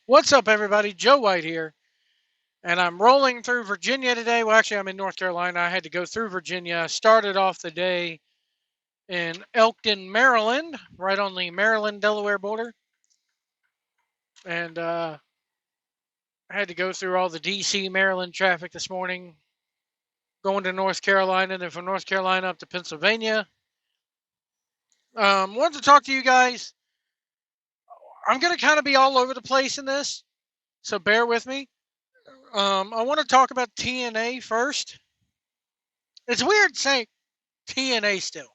What's up, everybody? Joe White here, and I'm rolling through Virginia today. Well, actually, I'm in North Carolina. I had to go through Virginia. I started off the day in Elkton, Maryland, right on the Maryland-Delaware border, and I had to go through all the D.C., Maryland traffic this morning, going to North Carolina, and then from North Carolina up to Pennsylvania. Wanted to talk to you guys. I'm going to kind of be all over the place in this, so bear with me. I want to talk about TNA first. It's weird saying TNA still.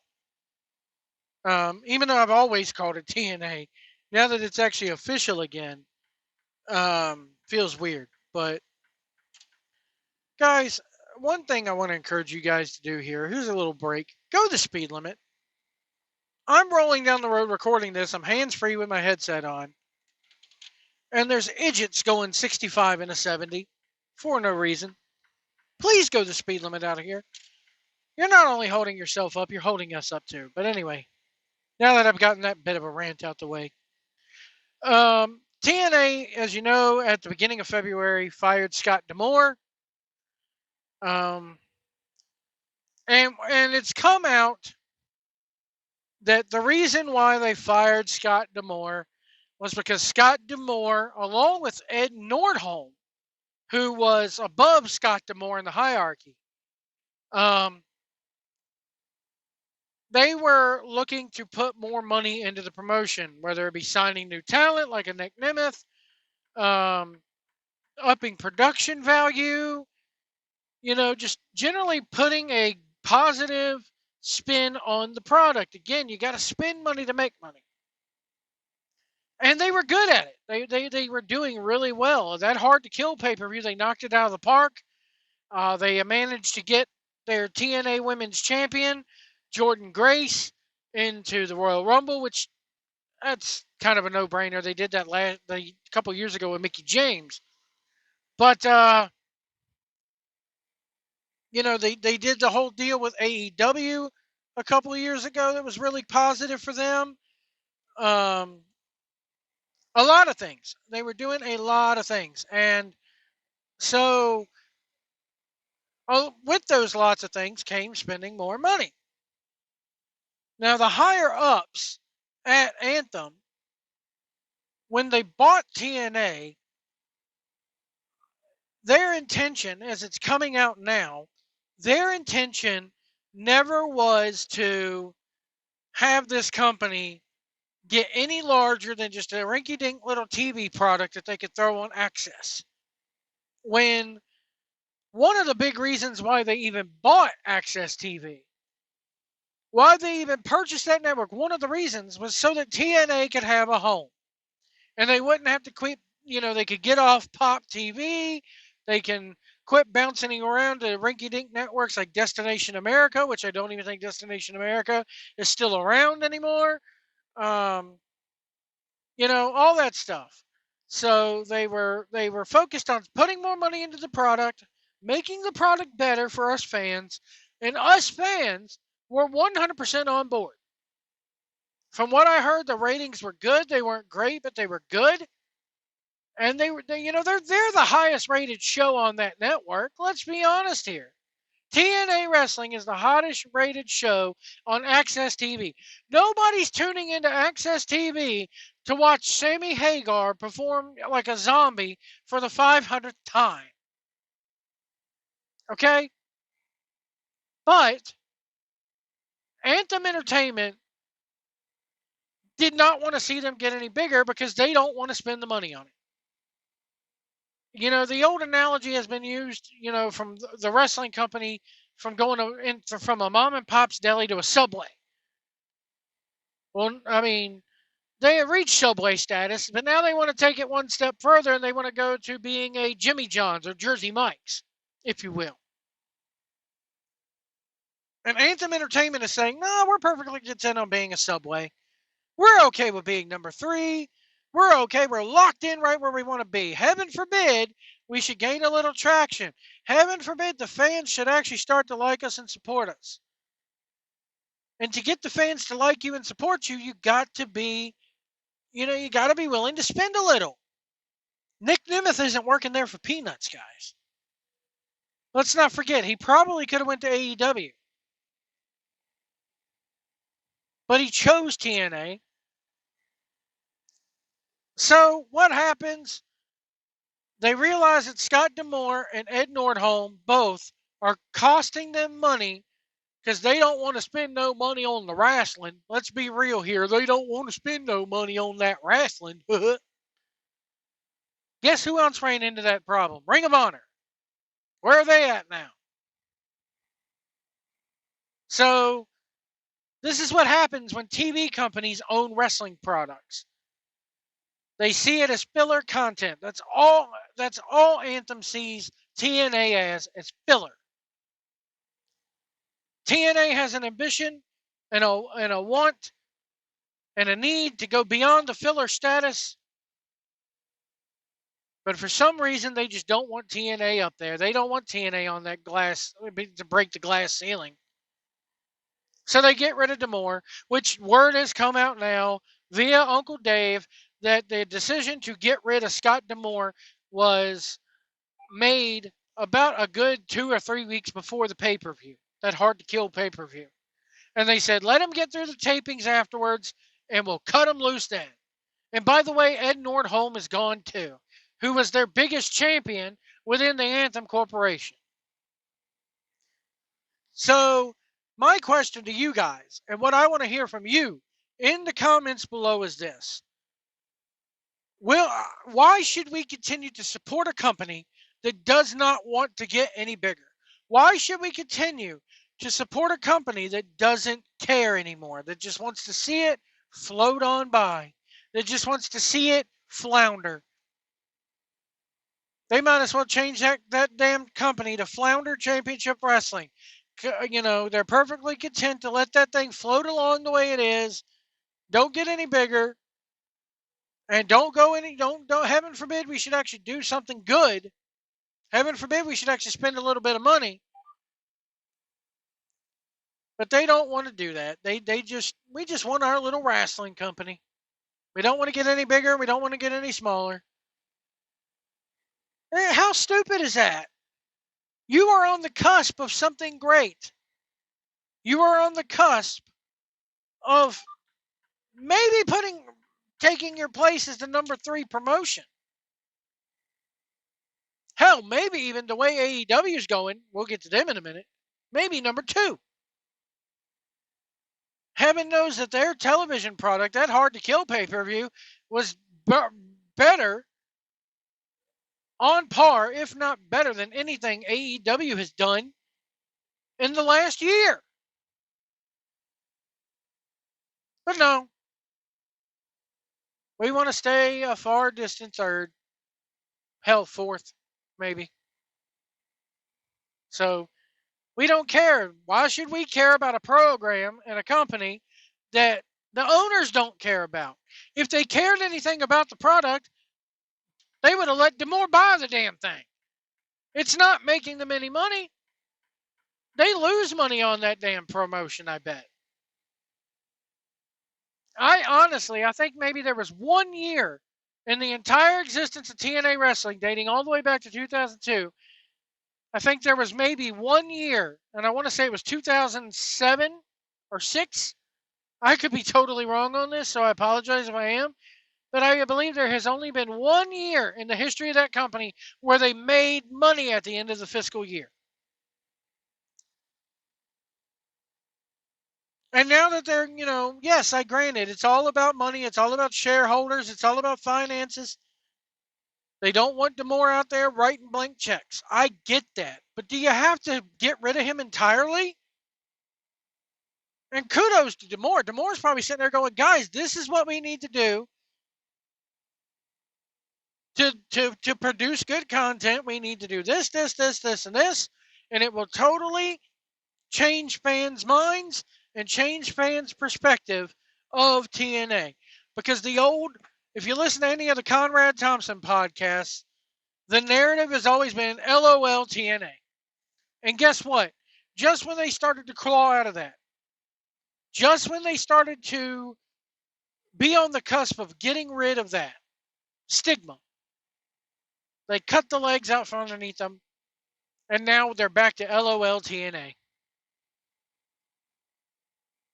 Even though I've always called it TNA, now that it's actually official again, feels weird. But guys, one thing I want to encourage you guys to do here, here's a little break. Go the speed limit. I'm rolling down the road recording this. I'm hands-free with my headset on. And there's idiots going 65 and a 70 for no reason. Please go the speed limit out of here. You're not only holding yourself up, you're holding us up too. But anyway, now that I've gotten that bit of a rant out the way, TNA, as you know, at the beginning of February, fired Scott D'Amore. And it's come out that the reason why they fired Scott D'Amore was because Scott D'Amore, along with Ed Nordholm, who was above Scott D'Amore in the hierarchy, they were looking to put more money into the promotion, whether it be signing new talent like a Nick Nemeth, upping production value, just generally putting a positive spin on the product. Again, you got to spend money to make money. And they were good at it. They were doing really well. That Hard to Kill pay-per-view, they knocked it out of the park. They managed to get their TNA Women's Champion, Jordan Grace, into the Royal Rumble, which that's kind of a no-brainer. They did that a couple years ago with Mickie James. But, they did the whole deal with AEW a couple of years ago that was really positive for them. A lot of things. They were doing a lot of things. And so with those lots of things came spending more money. Now, the higher ups at Anthem, when they bought TNA, their intention, as it's coming out now, their intention never was to have this company get any larger than just a rinky-dink little TV product that they could throw on Access. When one of the big reasons why they even bought Access TV, why they even purchased that network, one of the reasons was so that TNA could have a home. And they wouldn't have to quit, they could get off Pop TV. They can quit bouncing around to rinky-dink networks like Destination America, which I don't even think Destination America is still around anymore. All that stuff. So they were focused on putting more money into the product, making the product better for us fans, and us fans were 100% on board. From what I heard, the ratings were good. They weren't great, but they were good. And they're the highest rated show on that network. Let's be honest here. TNA Wrestling is the hottest rated show on Access TV. Nobody's tuning into Access TV to watch Sammy Hagar perform like a zombie for the 500th time. Okay? But Anthem Entertainment did not want to see them get any bigger because they don't want to spend the money on it. The old analogy has been used, from the wrestling company from going from a mom and pop's deli to a Subway. Well, I mean, they have reached Subway status, but now they want to take it one step further and they want to go to being a Jimmy John's or Jersey Mike's, if you will. And Anthem Entertainment is saying, no, we're perfectly content on being a Subway. We're okay with being number 3. We're okay. We're locked in right where we want to be. Heaven forbid we should gain a little traction. Heaven forbid the fans should actually start to like us and support us. And to get the fans to like you and support you, you got to be willing to spend a little. Nick Nemeth isn't working there for peanuts, guys. Let's not forget, he probably could have went to AEW. But he chose TNA. So what happens? They realize that Scott D'Amore and Ed Nordholm both are costing them money because they don't want to spend no money on the wrestling. Let's be real here. They don't want to spend no money on that wrestling. Guess who else ran into that problem? Ring of Honor. Where are they at now? So this is what happens when TV companies own wrestling products. They see it as filler content. That's all Anthem sees TNA as filler. TNA has an ambition and a want and a need to go beyond the filler status. But for some reason, they just don't want TNA up there. They don't want TNA on that glass to break the glass ceiling. So they get rid of D'Amore, which word has come out now via Uncle Dave that the decision to get rid of Scott D'Amore was made about a good 2 or 3 weeks before the pay-per-view, that Hard to Kill pay-per-view. And they said, let him get through the tapings afterwards, and we'll cut him loose then. And by the way, Ed Nordholm is gone too, who was their biggest champion within the Anthem Corporation. So my question to you guys, and what I want to hear from you in the comments below is this. Why should we continue to support a company that does not want to get any bigger? Why should we continue to support a company that doesn't care anymore, that just wants to see it float on by, that just wants to see it flounder? They might as well change that damn company to Flounder Championship Wrestling. You know, they're perfectly content to let that thing float along the way it is. Don't get any bigger. And don't heaven forbid we should actually do something good. Heaven forbid we should actually spend a little bit of money. But they don't want to do that. We just want our little wrestling company. We don't want to get any bigger. We don't want to get any smaller. How stupid is that? You are on the cusp of something great. You are on the cusp of maybe taking your place as the number 3 promotion. Hell, maybe even the way AEW is going, we'll get to them in a minute, maybe number 2. Heaven knows that their television product, that Hard to Kill pay-per-view, was better, on par, if not better than anything AEW has done in the last year. But no, we want to stay a far distant third, hell, 4th, maybe. So we don't care. Why should we care about a program and a company that the owners don't care about? If they cared anything about the product, they would have let D'Amore buy the damn thing. It's not making them any money. They lose money on that damn promotion, I bet. I think maybe there was 1 year in the entire existence of TNA Wrestling, dating all the way back to 2002. I think there was maybe 1 year, and I want to say it was 2007 or 6. I could be totally wrong on this, so I apologize if I am. But I believe there has only been 1 year in the history of that company where they made money at the end of the fiscal year. And now that they're, yes, I granted, it's all about money. It's all about shareholders. It's all about finances. They don't want D'Amore out there writing blank checks. I get that. But do you have to get rid of him entirely? And kudos to D'Amore. D'Amore's probably sitting there going, guys, this is what we need to do to produce good content. We need to do this, and this. And it will totally change fans' minds and change fans' perspective of TNA. Because if you listen to any of the Conrad Thompson podcasts, the narrative has always been LOL TNA. And guess what? Just when they started to claw out of that, just when they started to be on the cusp of getting rid of that stigma, They cut the legs out from underneath them, and now they're back to LOL TNA.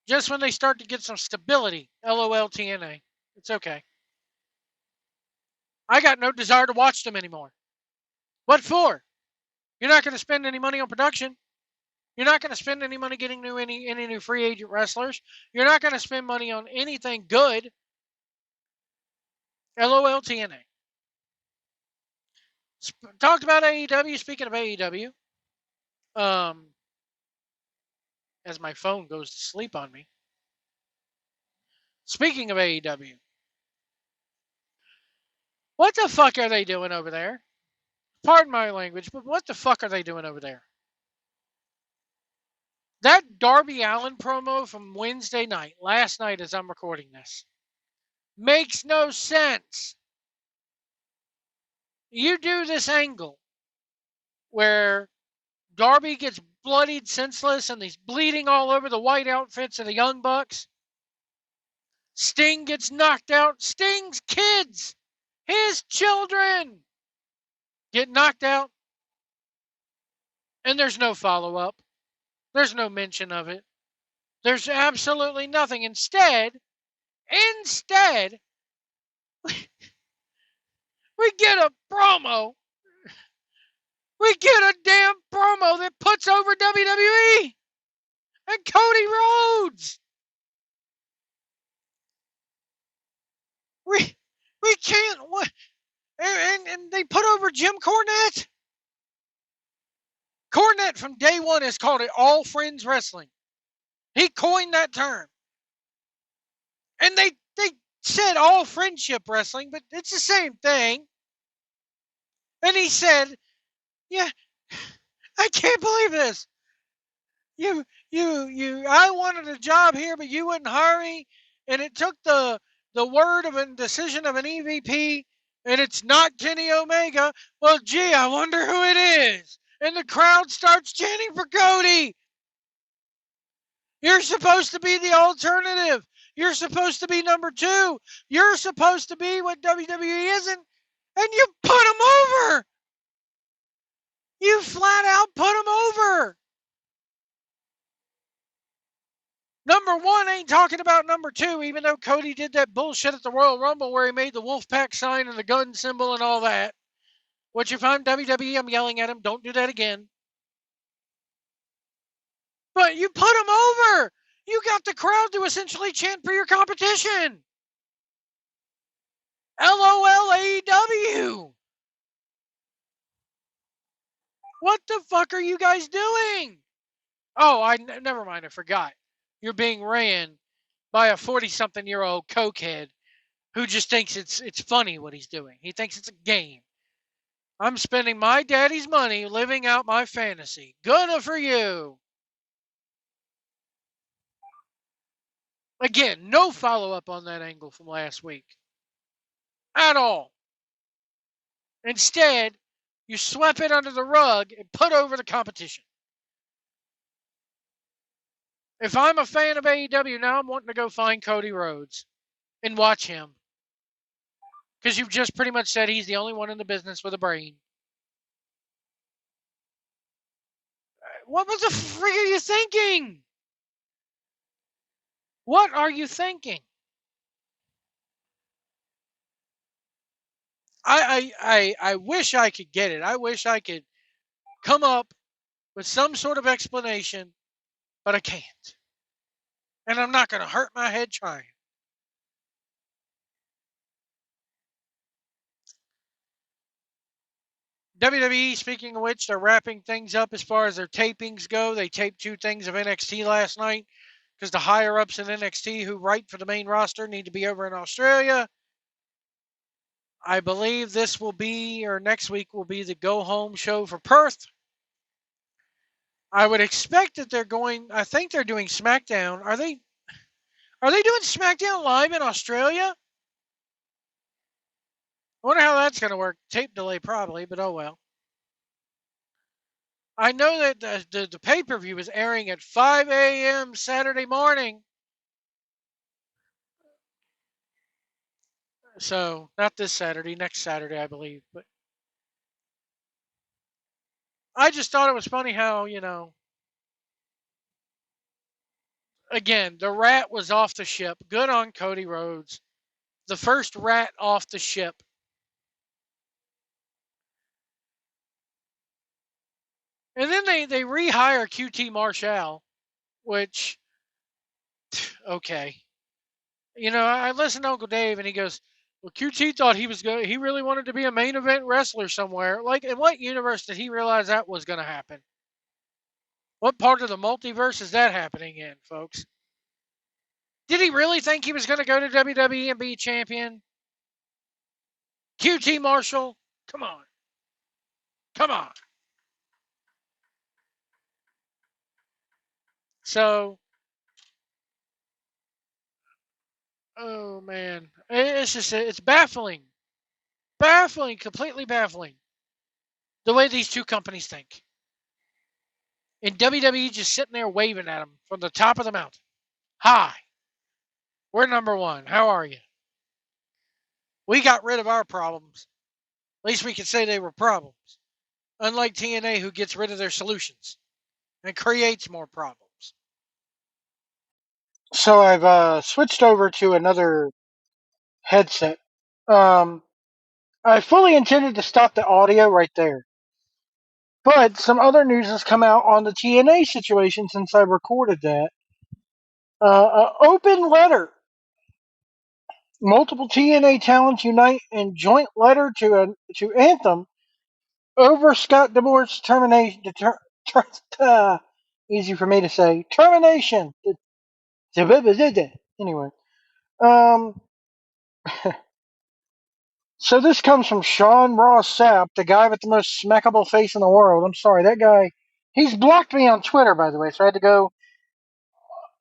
Just when they start to get some stability, LOL TNA. It's okay. I got no desire to watch them anymore. What for? You're not going to spend any money on production. You're not going to spend any money getting any new free agent wrestlers. You're not going to spend money on anything good. LOL TNA. Talked about AEW. Speaking of AEW, as my phone goes to sleep on me. Speaking of AEW, what the fuck are they doing over there? Pardon my language, but what the fuck are they doing over there? That Darby Allin promo from Wednesday night, last night as I'm recording this, makes no sense. You do this angle where Darby gets bloodied senseless and he's bleeding all over the white outfits of the Young Bucks. Sting gets knocked out. Sting's kids, his children, get knocked out. And there's no follow-up. There's no mention of it. There's absolutely nothing. Instead, we get a promo. We get a damn promo that puts over WWE and Cody Rhodes. We can't. What? And they put over Jim Cornette. Cornette from day one has called it all friends wrestling. He coined that term. And they said all friendship wrestling, but it's the same thing. And he said, yeah, I can't believe this. I wanted a job here, but you wouldn't hire me. And it took the word of a decision of an EVP, and it's not Kenny Omega. Well, gee, I wonder who it is. And the crowd starts chanting for Cody. You're supposed to be the alternative. You're supposed to be number 2. You're supposed to be what WWE isn't. And you put him over. You flat out put him over. Number 1 ain't talking about number 2, even though Cody did that bullshit at the Royal Rumble where he made the Wolfpack sign and the gun symbol and all that. Which if I'm WWE, I'm yelling at him, don't do that again. But you put him over. You got the crowd to essentially chant for your competition. LOL AEW. What the fuck are you guys doing? Oh, never mind. I forgot. You're being ran by a 40-something-year-old cokehead who just thinks it's funny what he's doing. He thinks it's a game. I'm spending my daddy's money living out my fantasy. Good for you. Again, no follow-up on that angle from last week. At all. Instead, you swept it under the rug and put over the competition. If I'm a fan of AEW now, I'm wanting to go find Cody Rhodes and watch him. Because you've just pretty much said he's the only one in the business with a brain. What the frig are you thinking? What are you thinking? I wish I could get it. I wish I could come up with some sort of explanation, but I can't. And I'm not going to hurt my head trying. WWE, speaking of which, they're wrapping things up as far as their tapings go. They taped 2 things of NXT last night because the higher-ups in NXT who write for the main roster need to be over in Australia. I believe this will be, or next week will be the go-home show for Perth. I would expect that I think they're doing SmackDown. Are they doing SmackDown live in Australia? I wonder how that's going to work. Tape delay probably, but oh well. I know that the pay-per-view is airing at 5 a.m. Saturday morning. So, not this Saturday, next Saturday, I believe. But I just thought it was funny how, again, the rat was off the ship. Good on Cody Rhodes. The first rat off the ship. And then they rehire QT Marshall, which, okay. I listened to Uncle Dave and he goes, well, QT thought he really wanted to be a main event wrestler somewhere. Like, in what universe did he realize that was going to happen? What part of the multiverse is that happening in, folks? Did he really think he was going to go to WWE and be champion? QT Marshall? Come on. Come on. So, oh man. It's baffling. Baffling, completely baffling. The way these two companies think. And WWE just sitting there waving at them from the top of the mountain. Hi, we're number one. How are you? We got rid of our problems. At least we can say they were problems. Unlike TNA, who gets rid of their solutions and creates more problems. So I've switched over to another headset. I fully intended to stop the audio right there. But some other news has come out on the TNA situation since I recorded that. An open letter. Multiple TNA talents unite in joint letter to Anthem over Scott D'Amore's termination. Easy for me to say. Termination. Anyway. Um, So this comes from Sean Ross Sapp, the guy with the most smackable face in the world. I'm sorry, that guy. He's blocked me on Twitter, by the way, so I had to go,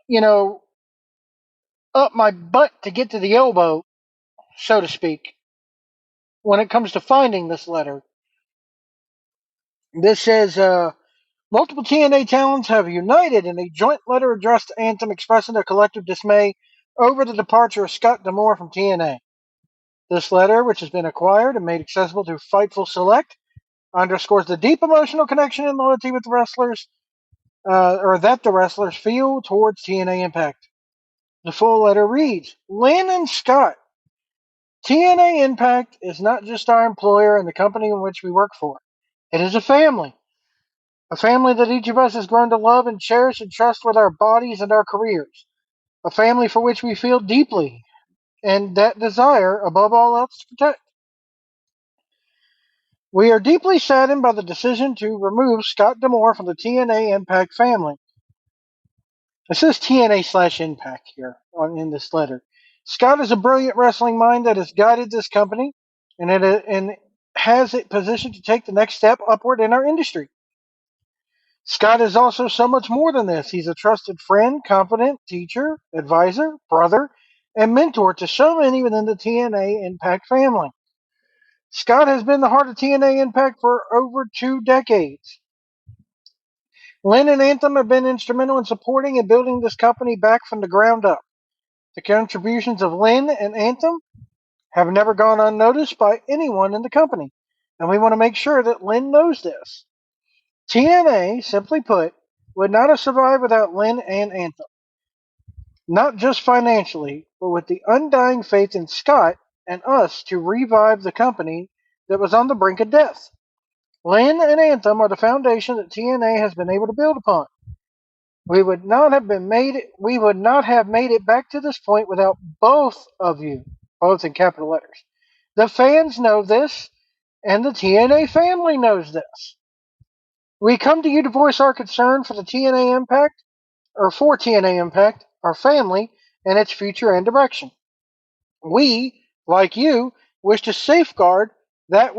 you know, up my butt to get to the elbow, so to speak, when it comes to finding this letter. This says, multiple TNA talents have united in a joint letter addressed to Anthem expressing their collective dismay over the departure of Scott D'Amore from TNA. This letter, which has been acquired and made accessible to Fightful Select, underscores the deep emotional connection and loyalty with the wrestlers, or that the wrestlers feel towards TNA Impact. The full letter reads, Lynn and Scott, TNA Impact is not just our employer and the company in which we work for. It is a family. A family that each of us has grown to love and cherish and trust with our bodies and our careers. A family for which we feel deeply and that desire, above all else, to protect. We are deeply saddened by the decision to remove Scott D'Amore from the TNA Impact family. It says TNA/Impact here in this letter. Scott is a brilliant wrestling mind that has guided this company and has it positioned to take the next step upward in our industry. Scott is also so much more than this. He's a trusted friend, confidant, teacher, advisor, brother, and mentor to so many within the TNA Impact family. Scott has been the heart of TNA Impact for over 2 decades. Lynn and Anthem have been instrumental in supporting and building this company back from the ground up. The contributions of Lynn and Anthem have never gone unnoticed by anyone in the company, and we want to make sure that Lynn knows this. TNA, simply put, would not have survived without Lynn and Anthem. Not just financially, but with the undying faith in Scott and us to revive the company that was on the brink of death. Lynn and Anthem are the foundation that TNA has been able to build upon. We would not have made it back to this point without both of you, both in capital letters. The fans know this, and the TNA family knows this. We come to you to voice our concern for the TNA Impact, or for TNA Impact, our family, and its future and direction. We, like you, wish to safeguard that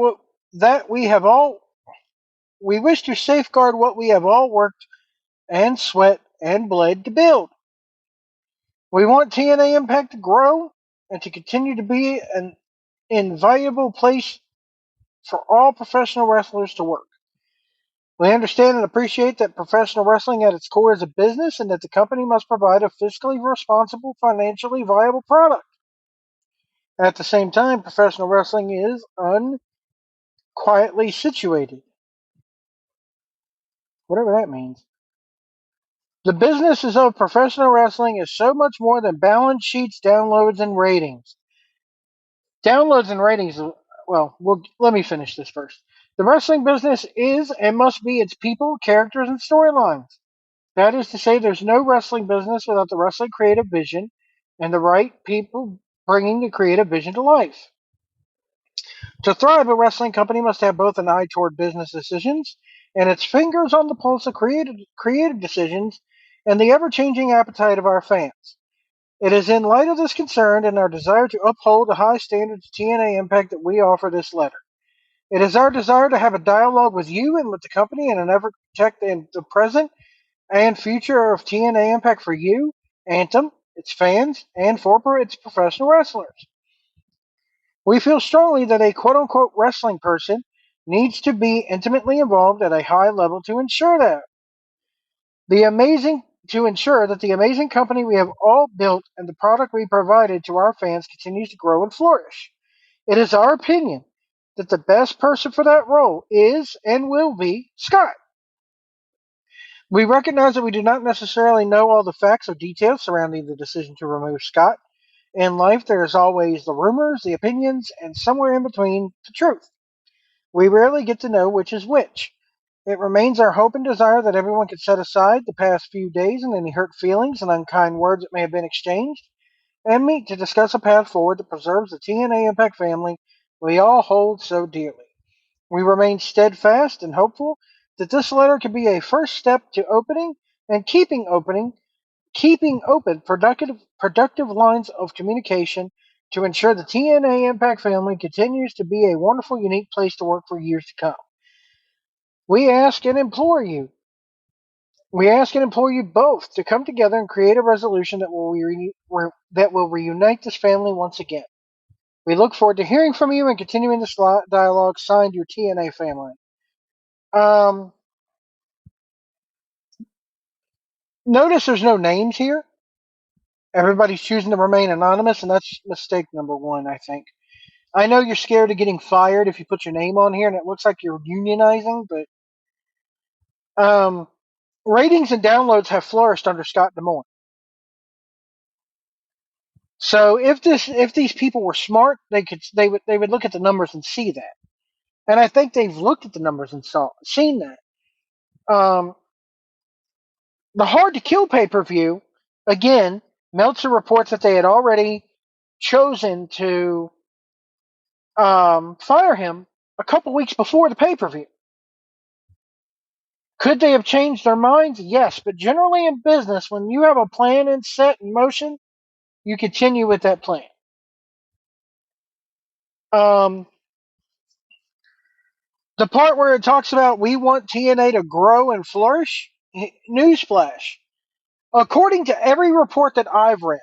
we have all. We wish to safeguard what we have all worked and sweat and bled to build. We want TNA Impact to grow and to continue to be an invaluable place for all professional wrestlers to work. We understand and appreciate that professional wrestling at its core is a business and that the company must provide a fiscally responsible, financially viable product. At the same time, professional wrestling is unquietly situated. whatever that means. The business of professional wrestling is so much more than balance sheets, downloads, and ratings. Downloads and ratings, let me finish this first. The wrestling business is and must be its people, characters, and storylines. That is to say, there's no wrestling business without the wrestling creative vision and the right people bringing the creative vision to life. To thrive, a wrestling company must have both an eye toward business decisions and its fingers on the pulse of creative decisions and the ever changing appetite of our fans. It is in light of this concern and our desire to uphold the high standards of TNA Impact that we offer this letter. It is our desire to have a dialogue with you and with the company in an effort to protect the present and future of TNA Impact for you, Anthem, its fans, and for its professional wrestlers. We feel strongly that a quote unquote wrestling person needs to be intimately involved at a high level to ensure that the amazing company we have all built and the product we provided to our fans continues to grow and flourish. It is our opinion that the best person for that role is and will be Scott. We recognize that we do not necessarily know all the facts or details surrounding the decision to remove Scott. In life, there is always the rumors, the opinions, and somewhere in between, the truth. We rarely get to know which is which. It remains our hope and desire that everyone can set aside the past few days and any hurt feelings and unkind words that may have been exchanged and meet to discuss a path forward that preserves the TNA Impact family we all hold so dearly. We remain steadfast and hopeful that this letter can be a first step to opening and keeping open productive lines of communication to ensure the TNA Impact family continues to be a wonderful, unique place to work for years to come. We ask and implore you. We ask and implore you both to come together and create a resolution that will reunite this family once again. We look forward to hearing from you and continuing this dialogue. Signed, your TNA family. Um, Notice there's no names here. Everybody's choosing to remain anonymous, and that's mistake number one, I think. I know you're scared of getting fired if you put your name on here, and it looks like you're unionizing, but ratings and downloads have flourished under Scott D'Amore. So if these people were smart, they would look at the numbers and see that, and I think they've looked at the numbers and seen that. The Hard to Kill pay-per-view, again, Meltzer reports that they had already chosen to fire him a couple weeks before the pay-per-view. Could they have changed their minds? Yes, but generally in business, when you have a plan and set in motion, you continue with that plan. The part where it talks about we want TNA to grow and flourish, newsflash. According to every report that I've read,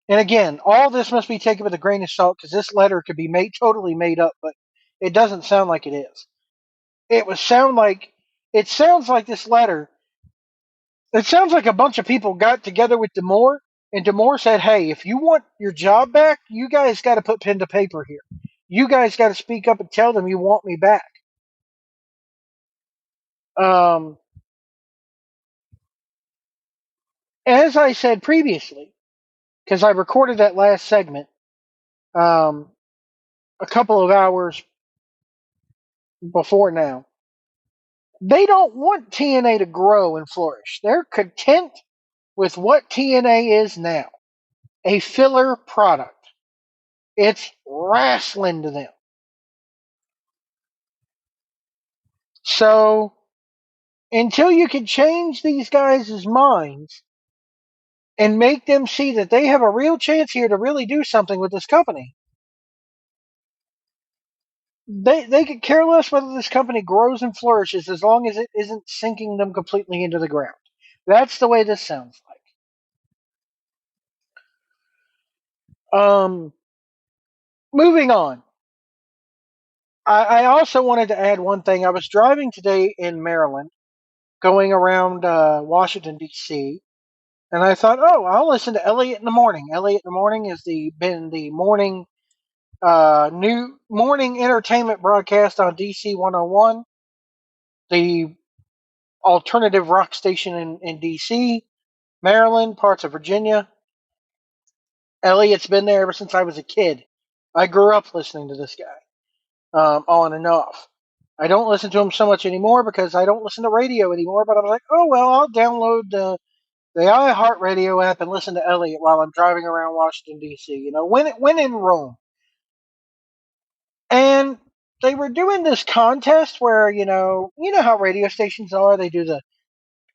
and again, all this must be taken with a grain of salt because this letter could be totally made up, but it doesn't sound like it is. It sounds like this letter. It sounds like a bunch of people got together with D'Amore, and D'Amore said, "Hey, if you want your job back, you guys got to put pen to paper here. You guys got to speak up and tell them you want me back." Um, as I said previously, because I recorded that last segment um, a couple of hours before now, they don't want TNA to grow and flourish. They're content with what TNA is now, a filler product. It's wrestling to them. So until you can change these guys' minds and make them see that they have a real chance here to really do something with this company, they could care less whether this company grows and flourishes as long as it isn't sinking them completely into the ground. That's the way this sounds like. Moving on. I also wanted to add one thing. I was driving today in Maryland, going around Washington, D.C., and I thought, oh, I'll listen to Elliot in the Morning. Elliot in the Morning has been the morning new morning entertainment broadcast on DC 101. The alternative rock station in D.C., Maryland, parts of Virginia. Elliot's been there ever since I was a kid. I grew up listening to this guy, on and off. I don't listen to him so much anymore because I don't listen to radio anymore. But I'm like, oh well, I'll download the iHeartRadio app and listen to Elliot while I'm driving around Washington D.C. You know, when in Rome. And they were doing this contest where you know how radio stations are. They do the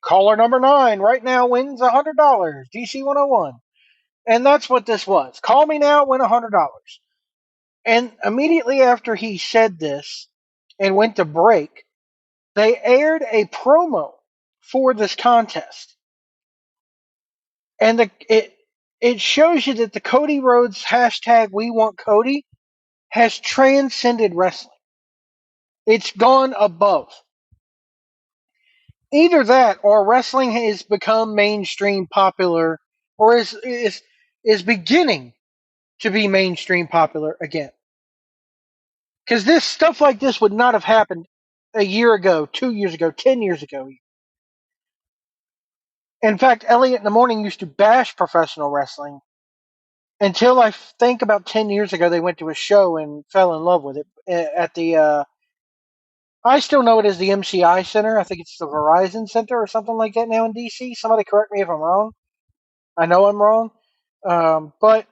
caller number 9 right now wins $100, DC 101, and that's what this was. Call me now, win $100. And immediately after he said this and went to break, they aired a promo for this contest, and it shows you that the Cody Rhodes hashtag We Want Cody has transcended wrestling. It's gone above. Either that or wrestling has become mainstream popular, or is beginning to be mainstream popular again. Because this stuff like this would not have happened a year ago, 2 years ago, 10 years ago. In fact, Elliot in the Morning used to bash professional wrestling until I think about 10 years ago they went to a show and fell in love with it at the I still know it as the MCI Center. I think it's the Verizon Center or something like that now in DC. Somebody correct me if I'm wrong. I know I'm wrong. But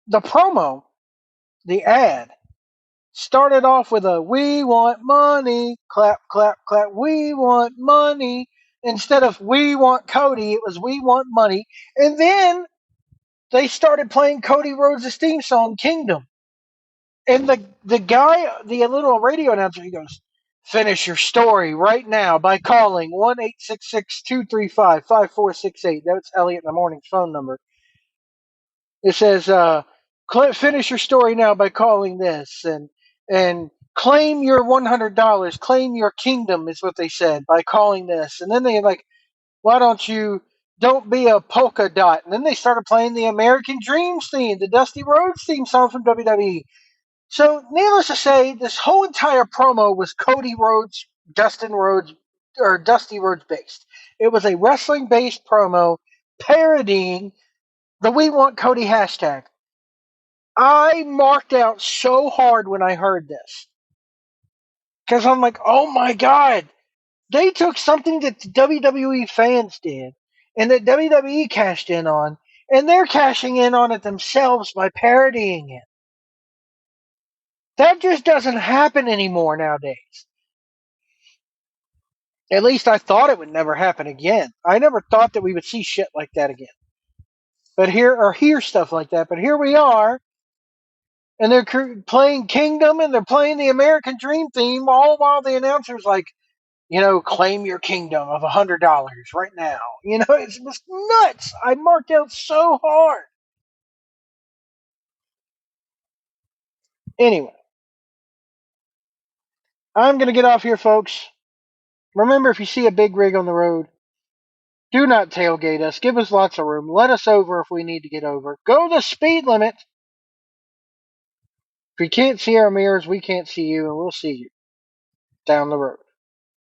the promo, the ad, started off with a "We want money," clap, clap, clap. We want money. Instead of "We want Cody," it was "We want money." And then they started playing Cody Rhodes' theme song, Kingdom. And the guy, the little radio announcer, he goes, "Finish your story right now by calling 1-866-235-5468." That's Elliot in the Morning's phone number. It says, "Finish your story now by calling this and claim your $100. Claim your kingdom," is what they said, by calling this. And then they like, "Why don't be a polka dot?" And then they started playing the American Dreams theme, the Dusty Rhodes theme song from WWE. So, needless to say, this whole entire promo was Cody Rhodes, Dustin Rhodes, or Dusty Rhodes based. It was a wrestling based promo parodying the "We Want Cody" hashtag. I marked out so hard when I heard this because I'm like, oh my god, they took something that the WWE fans did and that WWE cashed in on, and they're cashing in on it themselves by parodying it. That just doesn't happen anymore nowadays. At least I thought it would never happen again. I never thought that we would see shit like that again. But hear stuff like that. But here we are, and they're playing Kingdom and they're playing the American Dream theme, all while the announcer's like, claim your kingdom of $100 right now. It was nuts. I marked out so hard. Anyway, I'm gonna get off here, folks. Remember, if you see a big rig on the road, do not tailgate us. Give us lots of room. Let us over if we need to get over. Go the speed limit. If you can't see our mirrors, we can't see you, and we'll see you down the road.